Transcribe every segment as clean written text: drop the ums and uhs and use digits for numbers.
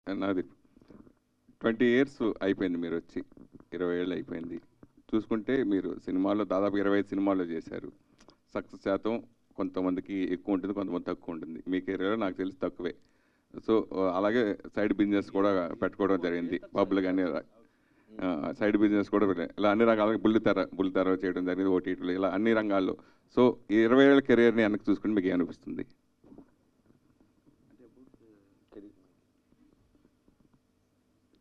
నాది 20 years అయిపోయింది. మీరు వచ్చి 20 ఏళ్ళు అయిపోయింది. చూసుకుంటే మీరు సినిమాల్లో దాదాపు 25 సినిమాల్లో చేశారు. సక్సెస్ శాతం కొంతమందికి ఎక్కువ ఉంటుంది, కొంతమంది తక్కువ ఉంటుంది. మీ కెరీర్లో నాకు తెలిసి తక్కువే. సో అలాగే సైడ్ బిజినెస్ కూడా పెట్టుకోవడం జరిగింది. పబ్లు కానీ సైడ్ బిజినెస్ కూడా ఇలా అన్ని రకాలుగా బుల్లితెర చేయడం జరిగింది, ఓటీటీలు, ఇలా అన్ని రంగాల్లో. సో ఈ 20 ఏళ్ళ కెరీర్ని వెనక్కి చూసుకుని మీకు ఏమనిపిస్తుంది?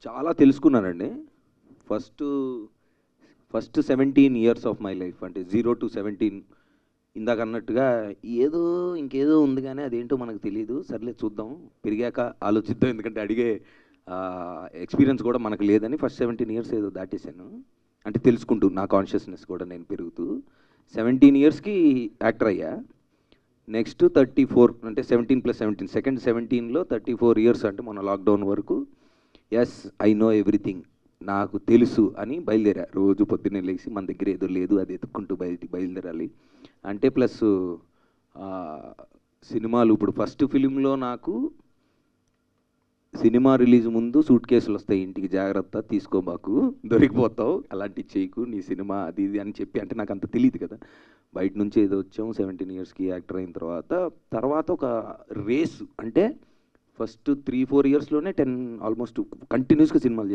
చాలా తెలుసుకున్నానండి. First 17 years of my life, అంటే 0 to 17, ఇందాక అన్నట్టుగా ఇంకేదో ఉంది కానీ అదేంటో మనకు తెలియదు, సర్లే చూద్దాం, పెరిగాక ఆలోచిద్దాం, ఎందుకంటే అడిగే ఎక్స్పీరియన్స్ కూడా మనకు లేదని ఫస్ట్ 17 years ఏదో దాటేశాను. అంటే తెలుసుకుంటూ నా కాన్షియస్నెస్ కూడా నేను పెరుగుతూ 17 yearsకి యాక్టర్ అయ్యా. నెక్స్ట్ 34, అంటే 17 + 17, సెకండ్ 17లో 34 years, అంటే మన లాక్డౌన్ వరకు ఎస్ ఐ నో ఎవ్రీథింగ్, నాకు తెలుసు అని బయలుదేరా. రోజు పొద్దున్నే లేచి మన దగ్గర ఏదో లేదు అది ఎత్తుక్కుంటూ బయలుదేరాలి అంటే. ప్లస్ సినిమాలు, ఇప్పుడు ఫస్ట్ ఫిలింలో నాకు సినిమా రిలీజ్ ముందు సూట్ కేసులు వస్తాయి, ఇంటికి జాగ్రత్త తీసుకోబాకు, దొరికిపోతావు, అలాంటివి చేయకు, నీ సినిమా అది ఇది అని చెప్పి, అంటే నాకు అంత తెలియదు కదా, బయట నుంచి ఏదో వచ్చాము. 17 yearsకి యాక్టర్ అయిన తర్వాత ఒక రేసు, అంటే ఫస్ట్ 3-4 yearsలోనే 10 ఆల్మోస్ట్ కంటిన్యూస్గా సినిమాలు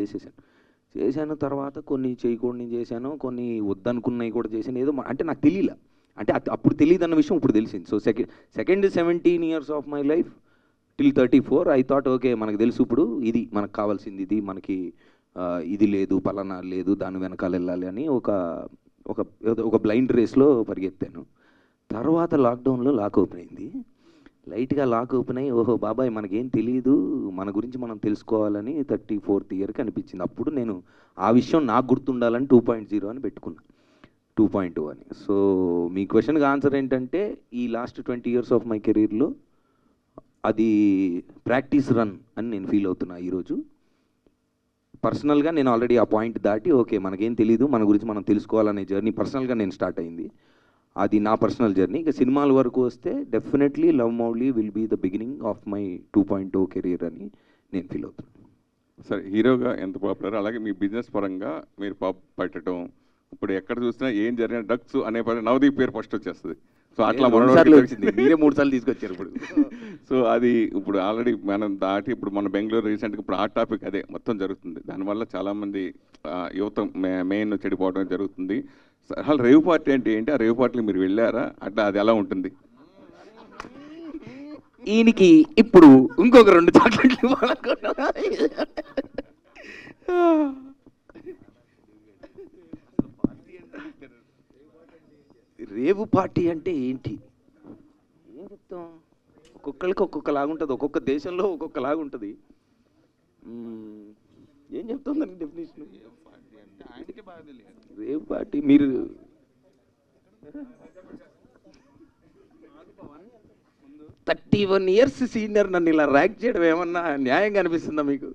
చేశాను. తర్వాత కొన్ని చేయకూడని చేశాను, కొన్ని వద్దనుకున్నవి కూడా చేశాను. ఏదో అంటే నాకు తెలియలే, అంటే అప్పుడు తెలియదు అన్న విషయం ఇప్పుడు తెలిసింది. So second 17 years of my life till 34 I thought okay, మనకు తెలుసు ఇప్పుడు ఇది మనకు కావాల్సింది, ఇది మనకి ఇది లేదు, పలానా లేదు, దాని వెనకాల వెళ్ళాలి అని ఒక బ్లైండ్ రేస్లో పరిగెత్తాను. తర్వాత లాక్డౌన్లో లాక్ ఓపెన్ అయింది, లైట్గా లాక్ ఓపెన్ అయ్యి ఓహో బాబాయ్ మనకేం తెలియదు, మన గురించి మనం తెలుసుకోవాలని 34th yearకి అనిపించింది. అప్పుడు నేను ఆ విషయం నాకు గుర్తుండాలని 2.0 అని పెట్టుకున్నా, 2.2 అని. సో మీ క్వశ్చన్కి ఆన్సర్ ఏంటంటే, ఈ లాస్ట్ 20 years ఆఫ్ మై కెరీర్లో అది ప్రాక్టీస్ రన్ అని నేను ఫీల్ అవుతున్నా ఈరోజు. పర్సనల్గా నేను ఆల్రెడీ ఆ పాయింట్ దాటి ఓకే మనకేం తెలియదు, మన గురించి మనం తెలుసుకోవాలనే జర్నీ పర్సనల్గా నేను స్టార్ట్ అయింది. అది నా పర్సనల్ జర్నీ. ఇక సినిమాల వరకు వస్తే definitely love Mouli will be the beginning of my 2.0 career అని నేను ఫీల్ అవుతున్నాను. సరే, హీరోగా ఎంత పాపులర్, అలాగే మీ బిజినెస్ పరంగా మీరు పెట్టడం, ఇప్పుడు ఎక్కడ చూసినా ఏం జరిగిన డ్రగ్స్ అనే పని నవదీప్ పేరు ఫస్ట్ వచ్చేస్తుంది. సో అట్లా మీరే 3 సార్లు తీసుకొచ్చారు ఇప్పుడు. సో అది ఇప్పుడు ఆల్రెడీ మనం దాటి ఇప్పుడు మన బెంగళూరు రీసెంట్గా ఇప్పుడు హాట్ టాపిక్ అదే మొత్తం జరుగుతుంది. దానివల్ల చాలామంది యువత మెయిన్ చెడిపోవడం జరుగుతుంది. అసలు రేవ్ పార్టీ అంటే ఏంటి, ఆ రేవ్ పార్టీకి మీరు వెళ్ళారా, అట్లా అది ఎలా ఉంటుంది? ఈయనకి ఇప్పుడు ఇంకొక 2 చాక్లెట్లు రేవు పార్టీ అంటే ఏంటి, ఏం చెప్తాం, ఒక్కొక్కరికి ఒక్కొక్కలాగుంటుంది, ఒక్కొక్క దేశంలో ఒక్కొక్కలాగుంటుంది. ఏం చెప్తుందండి డెఫినేషన్ రేవ్ పార్టీ? మీరు 31 years సీనియర్ నన్ను ఇలా ర్యాక్ చేయడం ఏమన్నా న్యాయంగా అనిపిస్తుందా మీకు?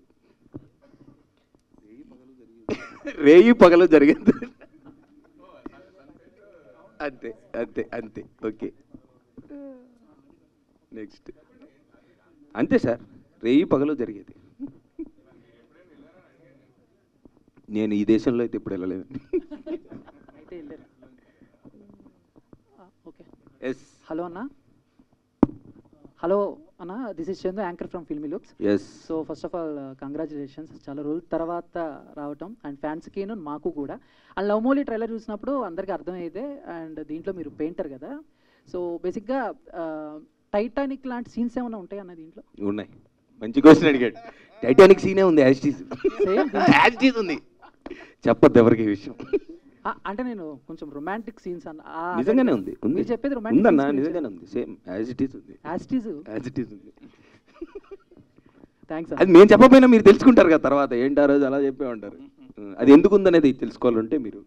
రేయి పగలు జరిగింది, అంతే అంతే అంతే. Okay, next. అంతే సార్, రేయి పగలు జరిగేది. నేను ఈ దేశంలో అయితే ఇప్పుడు వెళ్ళలేదు. హలో అన్న, హలో అన్న, this is Chandu, anchor from filmy looks. So first of all congratulations, చాలా రోజుల తర్వాత రావటం, అండ్ ఫ్యాన్స్కి మాకు కూడా. అండ్ లవ్ మౌలి ట్రైలర్ చూసినప్పుడు అందరికీ అర్థమైతే, అండ్ దీంట్లో మీరు పెయింటర్ కదా, సో బేసిక్గా టైటానిక్ లాంటి సీన్స్ ఏమైనా ఉంటాయి అన్న దీంట్లో? ఉన్నాయి. మంచి క్వశ్చన్ అడిగాడు. టైటానిక్ సీనే ఉంది, యాజ్ టీజ్ ఉంది, చెప్పొద్దు ఎవరికి ఈ విషయం. అంటే నేను కొంచెం రొమాంటిక్ సీన్స్ అన్న, నిజంగానే ఉంది, మీరు చెప్పేది రొమాంటిక్ ఉందన్న, నిజంగానే ఉంది, సేమ్ యాజ్ ఇట్ ఈజ్ ఉంది, యాజ్ ఇట్ ఈజ్ ఉంది. థ్యాంక్స్. అది మేము చెప్పకపోయినా మీరు తెలుసుకుంటారు కదా తర్వాత, ఏంటి ఆ రోజు అలా చెప్పే ఉంటారు. అది ఎందుకు ఉందనేది తెలుసుకోవాలంటే మీరు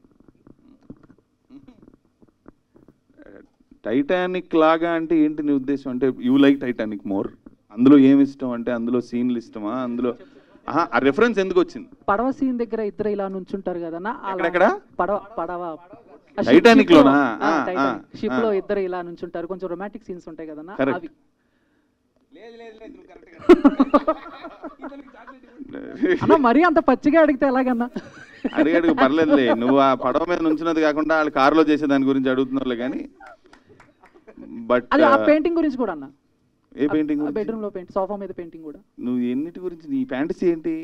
టైటానిక్ లాగా అంటే ఏంటి నీ ఉద్దేశం? అంటే యూ లైక్ టైటానిక్ మోర్, అందులో ఏమి ఇష్టం, అంటే అందులో సీన్లు ఇష్టమా, అందులో ఆ రెఫరెన్స్ ఎందుకు వచ్చింది? పడవ సీన్ దగ్గర ఇద్దరు ఇలా నుంచుంటారు కదన్నా, పడవ టైటానిక్ లోనా? షిప్ లో ఇద్దరు ఇలా నుంచుంటారు, కొంచెం రొమాంటిక్ సీన్స్ ఉంటాయి కదన్నా అవి. అన్న మరీ అంత పచ్చిగా అడిగితే ఎలాగన్నా? అడిగాడు పర్లేదులే, నువ్వు ఆ పడవ మీద నుంచినది కాకుండా వాళ్ళు కారులో చేసే దాని గురించి అడుగుతున్నారులే కానీ. బట్ అది ఆ పెయింటింగ్ గురించి కూడా అన్న. ఏ పెయింటింగ్? బెడ్రూమ్ లో పెయింట్, సోఫా మీద పెయింటింగ్ కూడా. నువ్వు ఎన్నిటి గురించి, నీ ఫ్యాంటసీ ఏంటి?